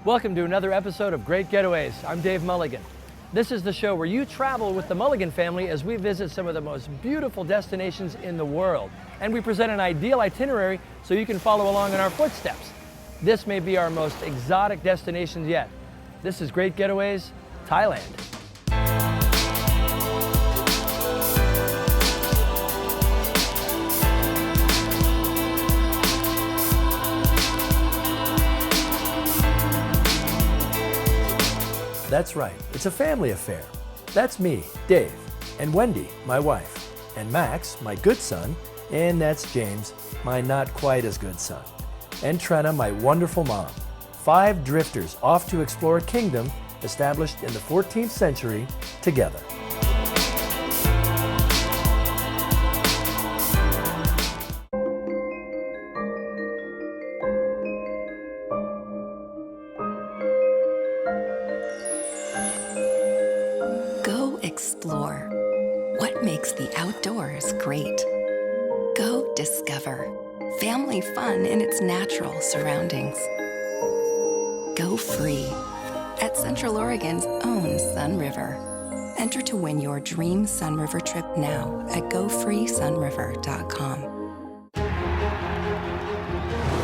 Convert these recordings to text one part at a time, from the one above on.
Welcome to another episode of Great Getaways. I'm Dave Mulligan. This is the show where you travel with the Mulligan family as we visit some of the most beautiful destinations in the world. And we present an ideal itinerary so you can follow along in our footsteps. This may be our most exotic destination yet. This is Great Getaways, Thailand. That's right, it's a family affair. That's me, Dave, and Wendy, my wife, and Max, my good son, and that's James, my not quite as good son, and Trenna, my wonderful mom. 5 drifters off to explore a kingdom established in the 14th century together. Explore. What makes the outdoors great? Go discover. Family fun in its natural surroundings. Go free. At Central Oregon's own Sun River. Enter to win your dream Sun River trip now at gofreesunriver.com.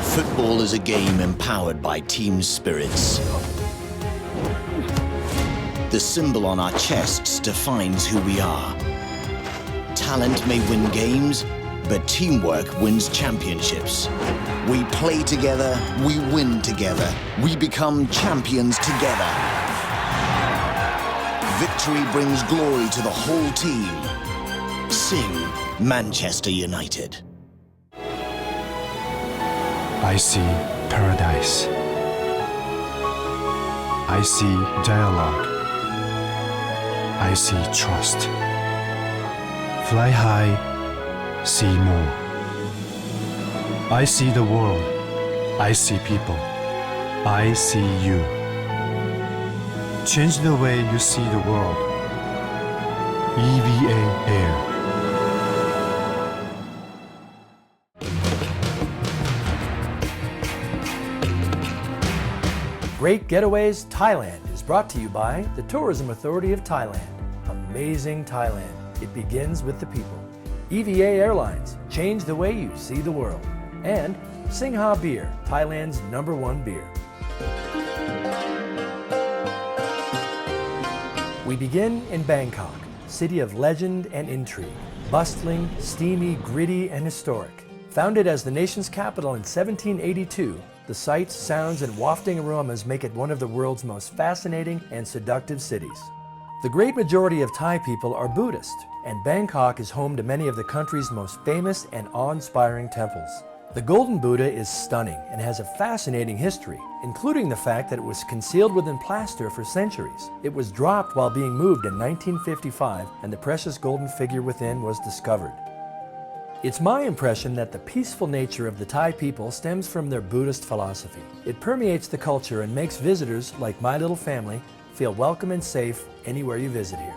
Football is a game empowered by team spirits. The symbol on our chests defines who we are. Talent may win games, but teamwork wins championships. We play together, we win together, we become champions together. Victory brings glory to the whole team. Sing Manchester United. I see paradise. I see dialogue. I see trust. Fly high, see more. I see the world. I see people. I see you. Change the way you see the world. EVA Air. Great Getaways, Thailand is brought to you by the Tourism Authority of Thailand. Amazing Thailand. It begins with the people. EVA Airlines, change the way you see the world. And Singha Beer, Thailand's #1 beer. We begin in Bangkok, city of legend and intrigue. Bustling, steamy, gritty, and historic. Founded as the nation's capital in 1782, the sights, sounds, and wafting aromas make it one of the world's most fascinating and seductive cities. The great majority of Thai people are Buddhist, and Bangkok is home to many of the country's most famous and awe-inspiring temples. The Golden Buddha is stunning and has a fascinating history, including the fact that it was concealed within plaster for centuries. It was dropped while being moved in 1955, and the precious golden figure within was discovered. It's my impression that the peaceful nature of the Thai people stems from their Buddhist philosophy. It permeates the culture and makes visitors, like my little family, feel welcome and safe anywhere you visit here.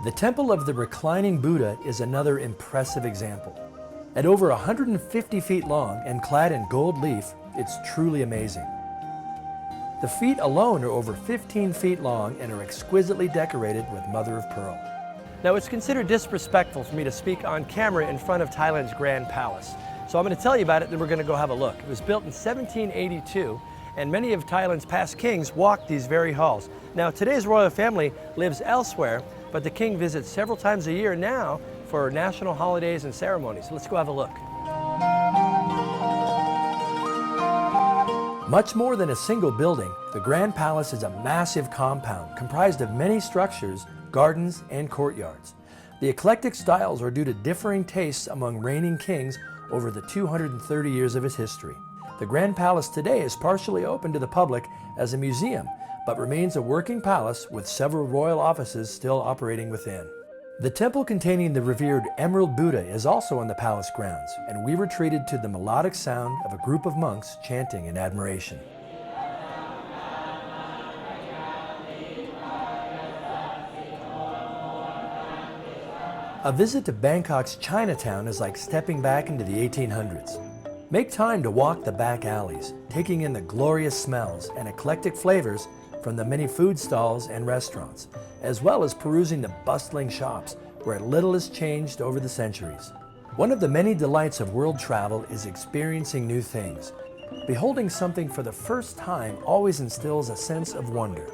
The Temple of the Reclining Buddha is another impressive example. At over 150 feet long and clad in gold leaf, it's truly amazing. The feet alone are over 15 feet long and are exquisitely decorated with mother of pearl. Now, it's considered disrespectful for me to speak on camera in front of Thailand's Grand Palace. So I'm going to tell you about it, then we're going to go have a look. It was built in 1782, and many of Thailand's past kings walked these very halls. Now, today's royal family lives elsewhere, but the king visits several times a year now for national holidays and ceremonies. Let's go have a look. Much more than a single building, the Grand Palace is a massive compound comprised of many structures, gardens, and courtyards. The eclectic styles are due to differing tastes among reigning kings over the 230 years of its history. The Grand Palace today is partially open to the public as a museum, but remains a working palace with several royal offices still operating within. The temple containing the revered Emerald Buddha is also on the palace grounds, and we were treated to the melodic sound of a group of monks chanting in admiration. A visit to Bangkok's Chinatown is like stepping back into the 1800s. Make time to walk the back alleys, taking in the glorious smells and eclectic flavors from the many food stalls and restaurants, as well as perusing the bustling shops where little has changed over the centuries. One of the many delights of world travel is experiencing new things. Beholding something for the first time always instills a sense of wonder.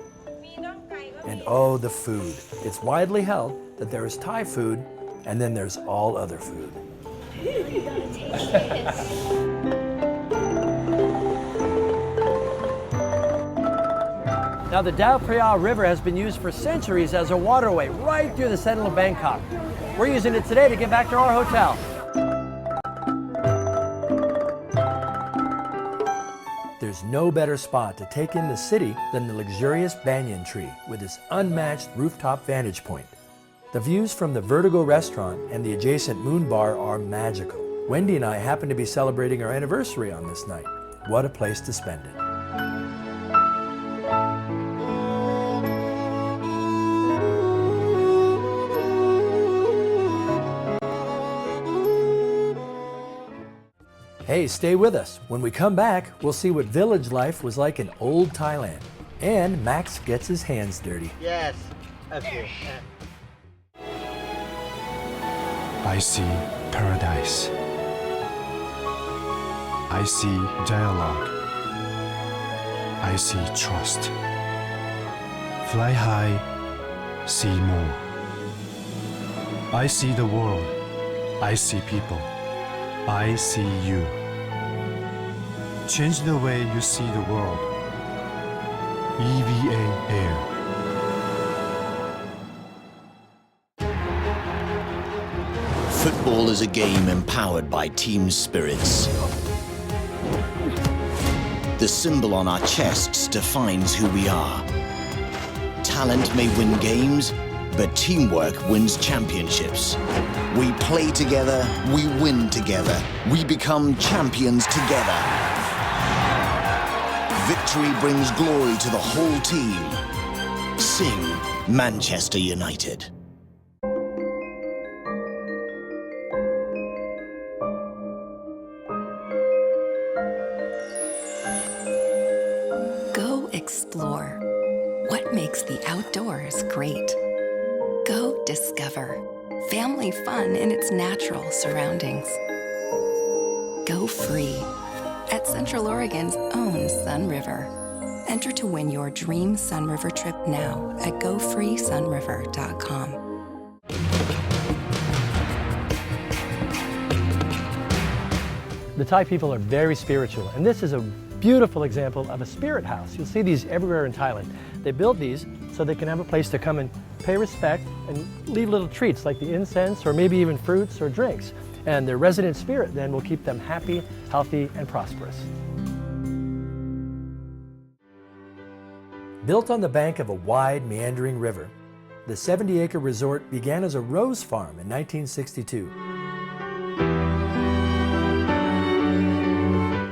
And oh, the food. It's widely held that there is Thai food, and then there's all other food. Now, the Dao Phra River has been used for centuries as a waterway right through the center of Bangkok. We're using it today to get back to our hotel. There's no better spot to take in the city than the luxurious banyan tree with its unmatched rooftop vantage point. The views from the Vertigo restaurant and the adjacent Moon Bar are magical. Wendy and I happen to be celebrating our anniversary on this night. What a place to spend it. Hey, stay with us. When we come back, we'll see what village life was like in old Thailand. And Max gets his hands dirty. Yes. Okay. I see paradise. I see dialogue. I see trust. Fly high, see more. I see the world. I see people. I see you. Change the way you see the world. EVA Air. Football is a game empowered by team spirits. The symbol on our chests defines who we are. Talent may win games, but teamwork wins championships. We play together, we win together, we become champions together. Victory brings glory to the whole team. Sing Manchester United. Go explore. What makes the outdoors great? Go discover. Family fun in its natural surroundings. Go free at Central Oregon's own Sun River. Enter to win your dream Sun River trip now at gofreesunriver.com. The Thai people are very spiritual, and this is a beautiful example of a spirit house. You'll see these everywhere in Thailand. They build these so they can have a place to come and pay respect and leave little treats like the incense or maybe even fruits or drinks. And their resident spirit then will keep them happy, healthy, and prosperous. Built on the bank of a wide, meandering river, the 70-acre resort began as a rose farm in 1962.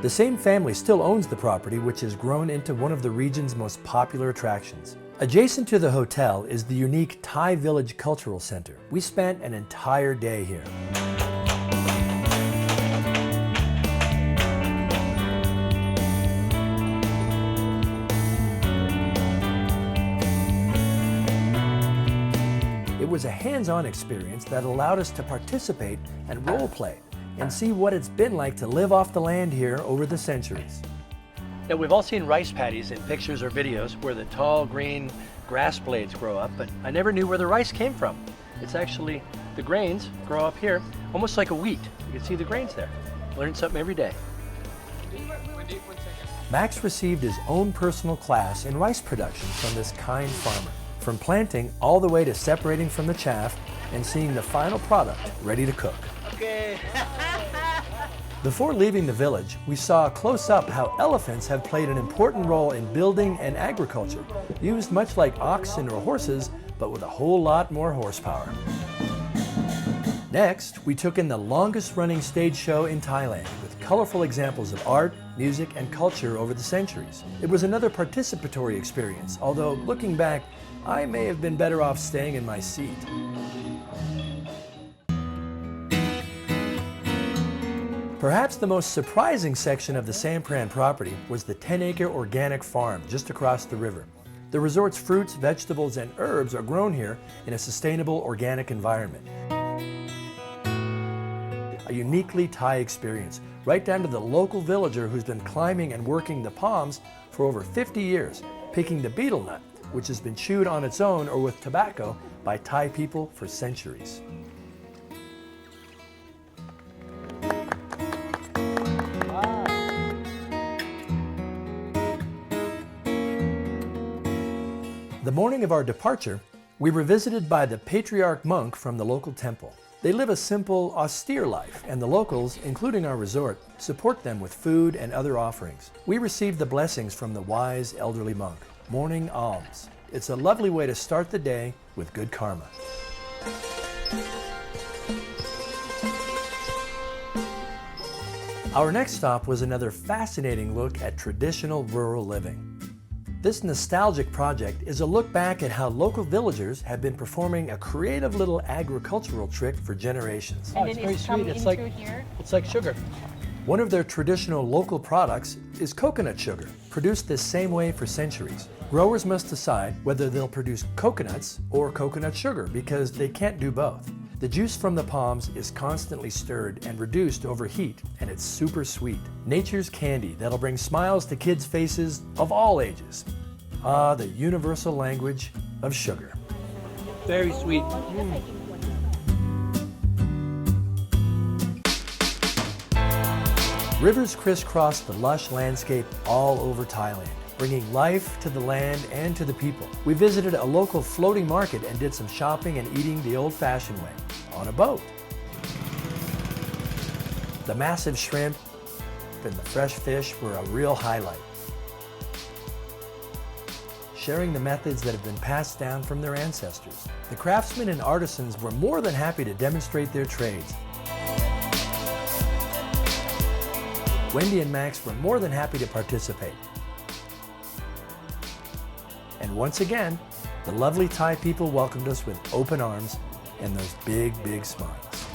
The same family still owns the property, which has grown into one of the region's most popular attractions. Adjacent to the hotel is the unique Thai Village Cultural Center. We spent an entire day here. It was a hands-on experience that allowed us to participate and role play and see what it's been like to live off the land here over the centuries. Now, we've all seen rice paddies in pictures or videos where the tall green grass blades grow up, but I never knew where the rice came from. It's actually, the grains grow up here, almost like a wheat. You can see the grains there. Learn something every day. Max received his own personal class in rice production from this kind farmer, from planting all the way to separating from the chaff and seeing the final product ready to cook. Okay. Before leaving the village, we saw close up how elephants have played an important role in building and agriculture, used much like oxen or horses, but with a whole lot more horsepower. Next, we took in the longest running stage show in Thailand with colorful examples of art, music, and culture over the centuries. It was another participatory experience, although looking back, I may have been better off staying in my seat. Perhaps the most surprising section of the Sampran property was the 10-acre organic farm just across the river. The resort's fruits, vegetables, and herbs are grown here in a sustainable organic environment. A uniquely Thai experience, right down to the local villager who's been climbing and working the palms for over 50 years, picking the betel nut, which has been chewed on its own or with tobacco by Thai people for centuries. The morning of our departure, we were visited by the patriarch monk from the local temple. They live a simple, austere life, and the locals, including our resort, support them with food and other offerings. We received the blessings from the wise elderly monk. Morning alms. It's a lovely way to start the day with good karma. Our next stop was another fascinating look at traditional rural living. This nostalgic project is a look back at how local villagers have been performing a creative little agricultural trick for generations. Oh, it's very sweet. It's like sugar. One of their traditional local products is coconut sugar, produced this same way for centuries. Growers must decide whether they'll produce coconuts or coconut sugar because they can't do both. The juice from the palms is constantly stirred and reduced over heat, and it's super sweet. Nature's candy that'll bring smiles to kids' faces of all ages. Ah, the universal language of sugar. Very sweet. Rivers crisscross the lush landscape all over Thailand, bringing life to the land and to the people. We visited a local floating market and did some shopping and eating the old-fashioned way, on a boat. The massive shrimp and the fresh fish were a real highlight. Sharing the methods that have been passed down from their ancestors. The craftsmen and artisans were more than happy to demonstrate their trades. Wendy and Max were more than happy to participate. And once again, the lovely Thai people welcomed us with open arms and those big, big smiles.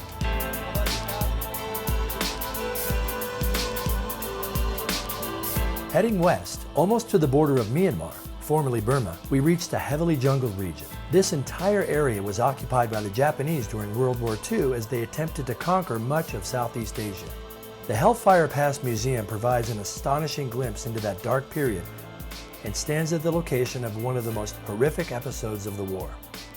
Heading west, almost to the border of Myanmar, formerly Burma, we reached a heavily jungled region. This entire area was occupied by the Japanese during World War II as they attempted to conquer much of Southeast Asia. The Hellfire Pass Museum provides an astonishing glimpse into that dark period and stands at the location of one of the most horrific episodes of the war.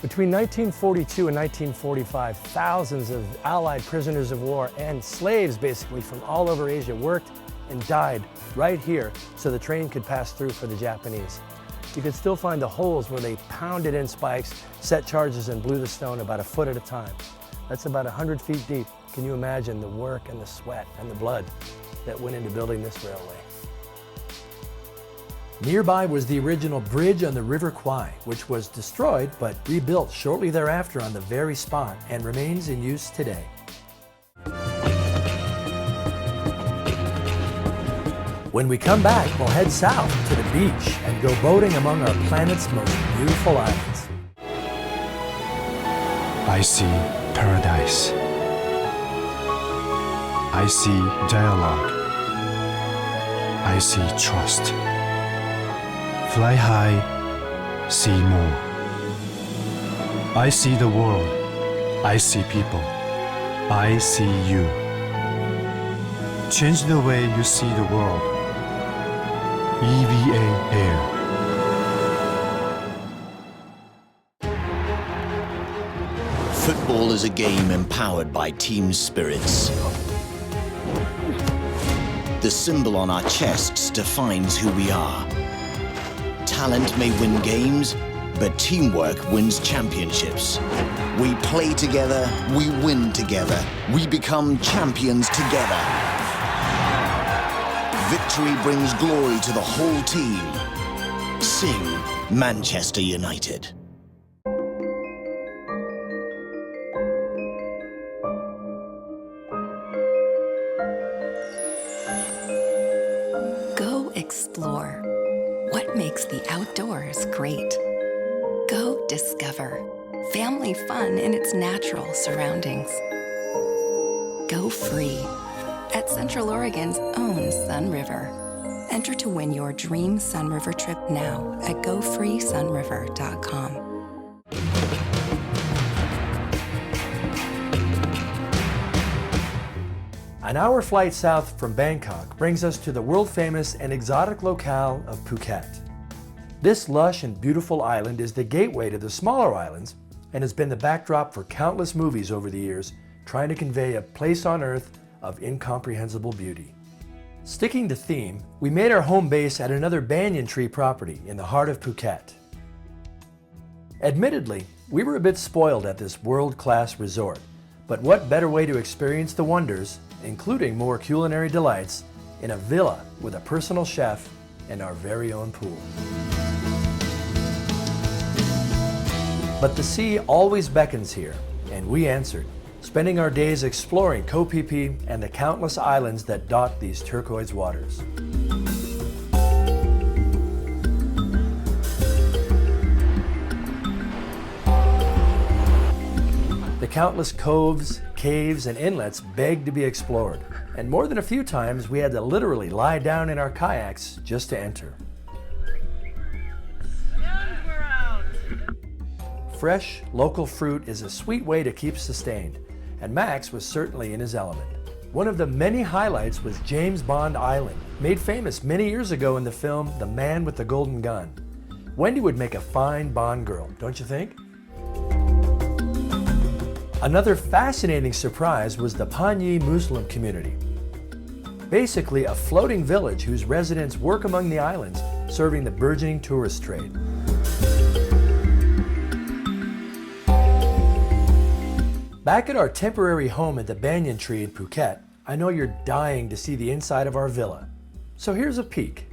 Between 1942 and 1945, thousands of Allied prisoners of war and slaves basically from all over Asia worked and died right here so the train could pass through for the Japanese. You could still find the holes where they pounded in spikes, set charges, and blew the stone about a foot at a time. That's about 100 feet deep. Can you imagine the work and the sweat and the blood that went into building this railway? Nearby was the original bridge on the River Kwai, which was destroyed but rebuilt shortly thereafter on the very spot and remains in use today. When we come back, we'll head south to the beach and go boating among our planet's most beautiful islands. I see paradise. I see dialogue. I see trust. Fly high, see more. I see the world. I see people. I see you. Change the way you see the world. EVA Air. Football is a game empowered by team spirits. The symbol on our chests defines who we are. Talent may win games, but teamwork wins championships. We play together, we win together, we become champions together. Victory brings glory to the whole team. Sing Manchester United. Go explore. What makes the outdoors great? Go discover. Family fun in its natural surroundings. Go free. at Central Oregon's own Sun River. Enter to win your dream Sun River trip now at gofreesunriver.com. An hour flight south from Bangkok brings us to the world-famous and exotic locale of Phuket. This lush and beautiful island is the gateway to the smaller islands and has been the backdrop for countless movies over the years, trying to convey a place on earth of incomprehensible beauty. Sticking to theme, we made our home base at another banyan tree property in the heart of Phuket. Admittedly, we were a bit spoiled at this world-class resort, but what better way to experience the wonders, including more culinary delights, in a villa with a personal chef and our very own pool. But the sea always beckons here, and we answered, spending our days exploring Koh Phi Phi and the countless islands that dot these turquoise waters. The countless coves, caves, and inlets beg to be explored, and more than a few times we had to literally lie down in our kayaks just to enter. Fresh, local fruit is a sweet way to keep sustained, and Max was certainly in his element. One of the many highlights was James Bond Island, made famous many years ago in the film The Man with the Golden Gun. Wendy would make a fine Bond girl, don't you think? Another fascinating surprise was the Panyi Muslim community. Basically a floating village whose residents work among the islands, serving the burgeoning tourist trade. Back at our temporary home at the Banyan Tree in Phuket, I know you're dying to see the inside of our villa. So here's a peek.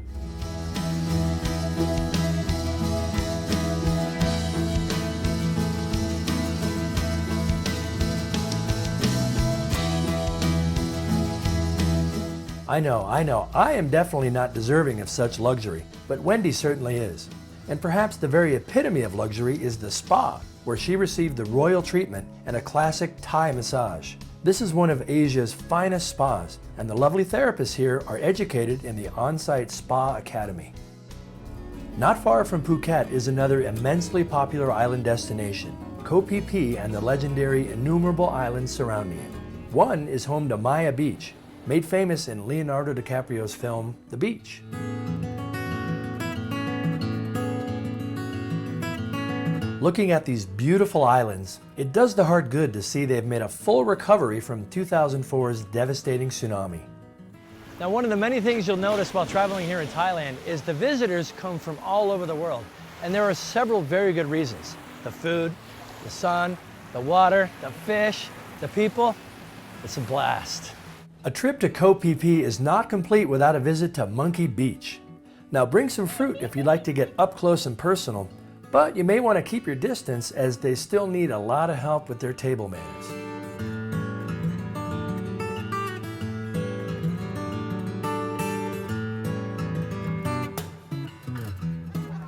I know, I am definitely not deserving of such luxury, but Wendy certainly is. And perhaps the very epitome of luxury is the spa, where she received the royal treatment and a classic Thai massage. This is one of Asia's finest spas, and the lovely therapists here are educated in the on-site Spa Academy. Not far from Phuket is another immensely popular island destination, Koh Phi Phi and the legendary innumerable islands surrounding it. One is home to Maya Beach, made famous in Leonardo DiCaprio's film, The Beach. Looking at these beautiful islands, it does the heart good to see they've made a full recovery from 2004's devastating tsunami. Now, one of the many things you'll notice while traveling here in Thailand is the visitors come from all over the world. And there are several very good reasons. The food, the sun, the water, the fish, the people. It's a blast. A trip to Koh Phi Phi is not complete without a visit to Monkey Beach. Now bring some fruit if you'd like to get up close and personal, but you may want to keep your distance as they still need a lot of help with their table manners.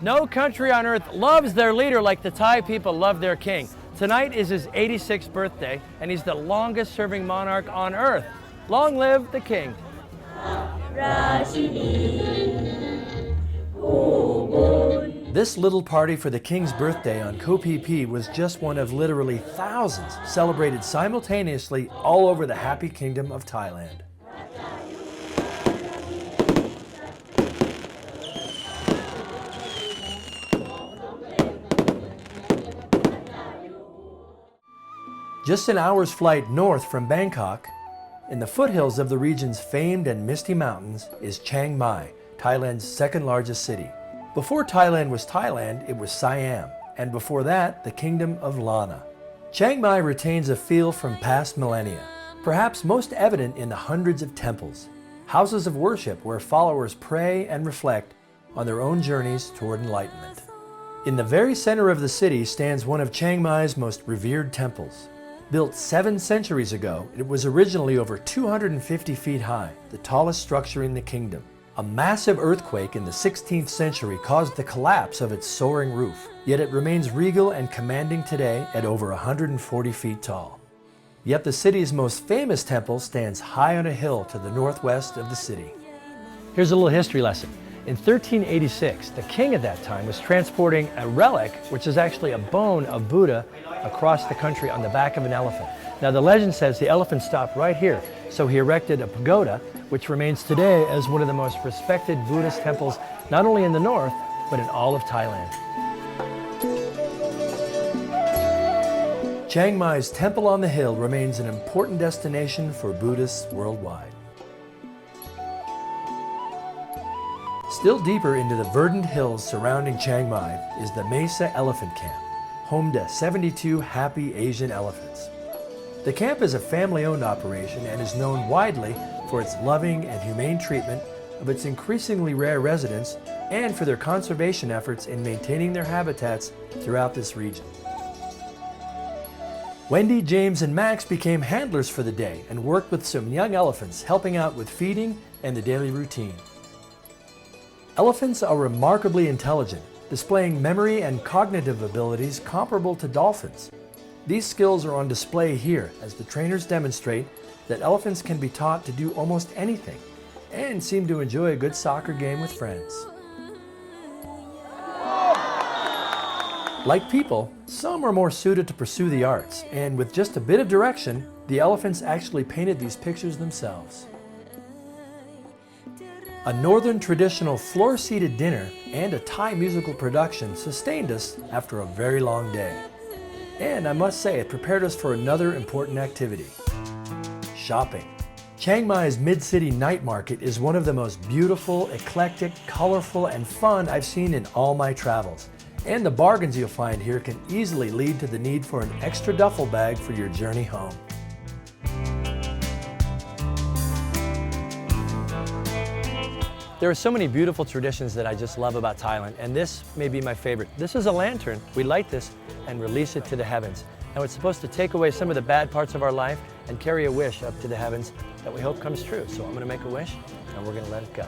No country on earth loves their leader like the Thai people love their king. Tonight is his 86th birthday, and he's the longest serving monarch on earth. Long live the king. This little party for the king's birthday on Koh Phi Phi was just one of literally thousands celebrated simultaneously all over the happy kingdom of Thailand. Just an hour's flight north from Bangkok, in the foothills of the region's famed and misty mountains, is Chiang Mai, Thailand's second largest city. Before Thailand was Thailand, it was Siam, and before that, the Kingdom of Lana. Chiang Mai retains a feel from past millennia, perhaps most evident in the hundreds of temples, houses of worship where followers pray and reflect on their own journeys toward enlightenment. In the very center of the city stands one of Chiang Mai's most revered temples. Built 7 centuries ago, it was originally over 250 feet high, the tallest structure in the kingdom. A massive earthquake in the 16th century caused the collapse of its soaring roof, yet it remains regal and commanding today at over 140 feet tall. Yet the city's most famous temple stands high on a hill to the northwest of the city. Here's a little history lesson. In 1386, the king at that time was transporting a relic, which is actually a bone of Buddha, across the country on the back of an elephant. Now the legend says the elephant stopped right here, so he erected a pagoda, which remains today as one of the most respected Buddhist temples, not only in the north, but in all of Thailand. Chiang Mai's Temple on the Hill remains an important destination for Buddhists worldwide. Still deeper into the verdant hills surrounding Chiang Mai is the Mesa Elephant Camp, home to 72 happy Asian elephants. The camp is a family-owned operation and is known widely for its loving and humane treatment of its increasingly rare residents and for their conservation efforts in maintaining their habitats throughout this region. Wendy, James, and Max became handlers for the day and worked with some young elephants, helping out with feeding and the daily routine. Elephants are remarkably intelligent, displaying memory and cognitive abilities comparable to dolphins. These skills are on display here as the trainers demonstrate that elephants can be taught to do almost anything and seem to enjoy a good soccer game with friends. Like people, some are more suited to pursue the arts, and with just a bit of direction, the elephants actually painted these pictures themselves. A northern traditional floor-seated dinner and a Thai musical production sustained us after a very long day. And I must say, it prepared us for another important activity: shopping. Chiang Mai's mid-city night market is one of the most beautiful, eclectic, colorful, and fun I've seen in all my travels. And the bargains you'll find here can easily lead to the need for an extra duffel bag for your journey home. There are so many beautiful traditions that I just love about Thailand, and this may be my favorite. This is a lantern. We light this and release it to the heavens. Now it's supposed to take away some of the bad parts of our life and carry a wish up to the heavens that we hope comes true. So I'm going to make a wish, and we're going to let it go.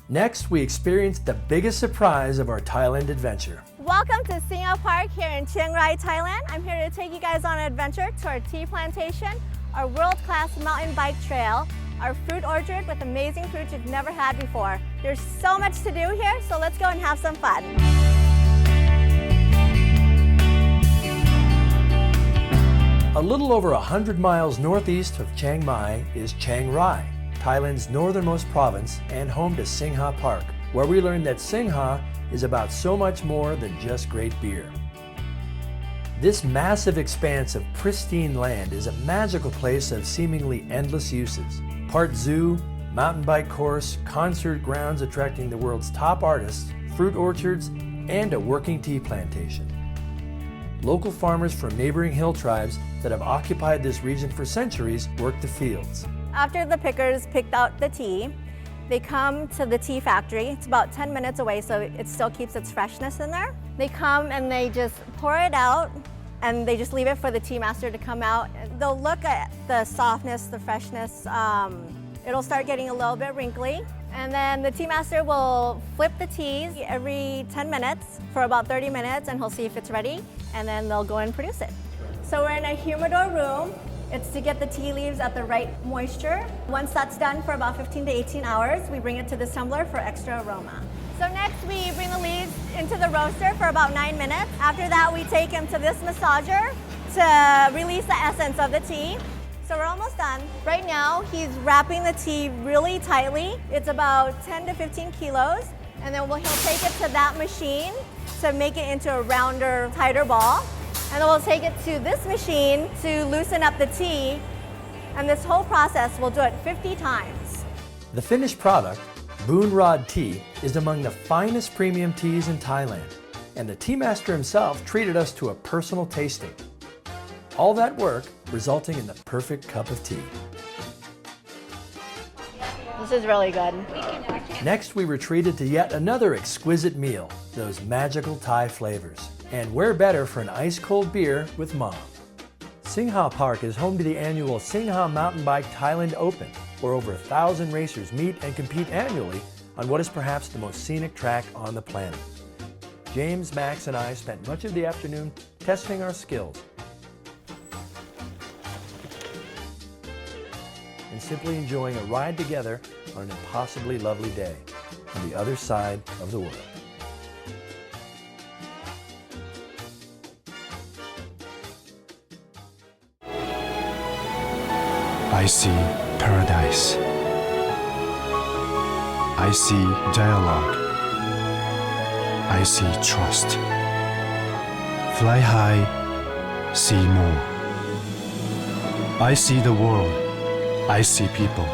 Next, we experienced the biggest surprise of our Thailand adventure. Welcome to Singa Park here in Chiang Rai, Thailand. I'm here to take you guys on an adventure to our tea plantation, our world-class mountain bike trail, our fruit orchard with amazing fruits you've never had before. There's so much to do here, so let's go and have some fun. A little over 100 miles northeast of Chiang Mai is Chiang Rai, Thailand's northernmost province and home to Singha Park, where we learned that Singha is about so much more than just great beer. This massive expanse of pristine land is a magical place of seemingly endless uses. Part zoo, mountain bike course, concert grounds attracting the world's top artists, fruit orchards, and a working tea plantation. Local farmers from neighboring hill tribes that have occupied this region for centuries work the fields. After the pickers picked out the tea, they come to the tea factory. It's about 10 minutes away, so it still keeps its freshness in there. They come and they just pour it out, and they just leave it for the tea master to come out. They'll look at the softness, the freshness. It'll start getting a little bit wrinkly. And then the tea master will flip the teas every 10 minutes for about 30 minutes, and he'll see if it's ready, and then they'll go and produce it. So we're in a humidor room. It's to get the tea leaves at the right moisture. Once that's done for about 15 to 18 hours, we bring it to this tumbler for extra aroma. So next we bring the leaves into the roaster for about 9 minutes. After that, we take them to this massager to release the essence of the tea. So we're almost done. Right now, he's wrapping the tea really tightly. It's about 10 to 15 kilos. And then he'll take it to that machine to make it into a rounder, tighter ball. And then we'll take it to this machine to loosen up the tea. And this whole process, we'll do it 50 times. The finished product, Boon Rod Tea, is among the finest premium teas in Thailand, and the tea master himself treated us to a personal tasting. All that work resulting in the perfect cup of tea. This is really good. Next, we retreated to yet another exquisite meal, those magical Thai flavors. And where better for an ice-cold beer with Mom. Singha Park is home to the annual Singha Mountain Bike Thailand Open, where over 1,000 racers meet and compete annually on what is perhaps the most scenic track on the planet. James, Max, and I spent much of the afternoon testing our skills and simply enjoying a ride together on an impossibly lovely day on the other side of the world. I see paradise. I see dialogue. I see trust. Fly high, see more. I see the world. I see people.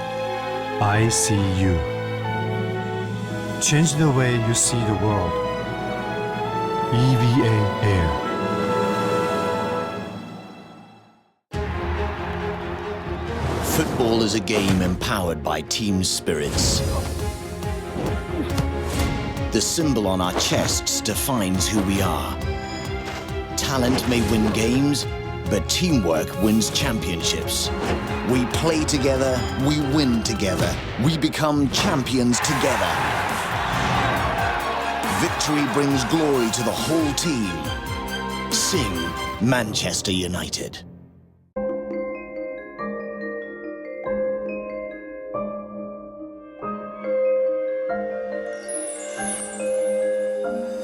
I see you. Change the way you see the world. EVA Air. Football is a game empowered by team spirits. The symbol on our chests defines who we are. Talent may win games, but teamwork wins championships. We play together, we win together, we become champions together. Victory brings glory to the whole team. Sing Manchester United.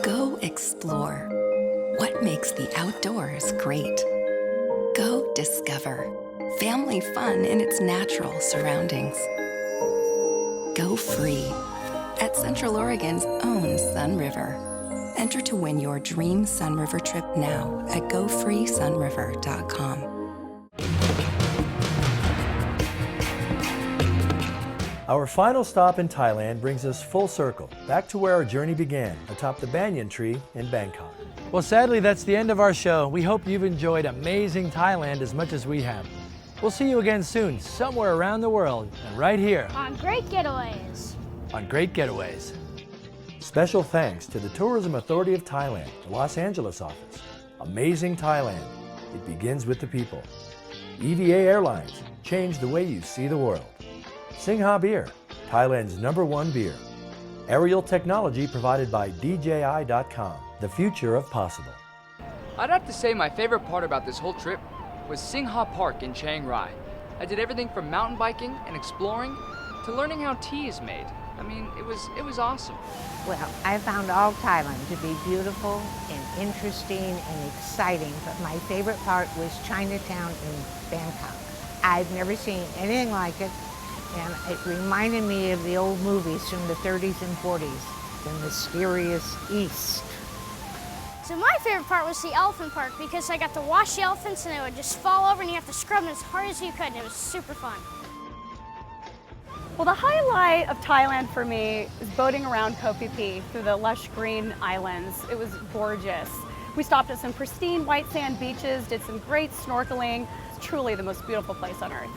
Go explore. What makes the outdoors great? Go discover. Family fun in its natural surroundings. Go free at Central Oregon's own Sun River. Enter to win your dream Sun River trip now at gofreesunriver.com. Our final stop in Thailand brings us full circle, back to where our journey began, atop the banyan tree in Bangkok. Well, sadly, that's the end of our show. We hope you've enjoyed amazing Thailand as much as we have. We'll see you again soon, somewhere around the world, and right here on Great Getaways. On Great Getaways. Special thanks to the Tourism Authority of Thailand, the Los Angeles office. Amazing Thailand. It begins with the people. EVA Airlines. Change the way you see the world. Singha Beer, Thailand's #1 beer. Aerial technology provided by DJI.com. The future of possible. I'd have to say my favorite part about this whole trip was Singha Park in Chiang Rai. I did everything from mountain biking and exploring to learning how tea is made. I mean, it was awesome. Well, I found all Thailand to be beautiful and interesting and exciting, but my favorite part was Chinatown in Bangkok. I've never seen anything like it, and it reminded me of the old movies from the 30s and 40s, The Mysterious East. So my favorite part was the elephant park because I got to wash the elephants and they would just fall over and you have to scrub them as hard as you could, and it was super fun. Well, the highlight of Thailand for me is boating around Koh Phi Phi through the lush green islands. It was gorgeous. We stopped at some pristine white sand beaches, did some great snorkeling. It's truly the most beautiful place on earth.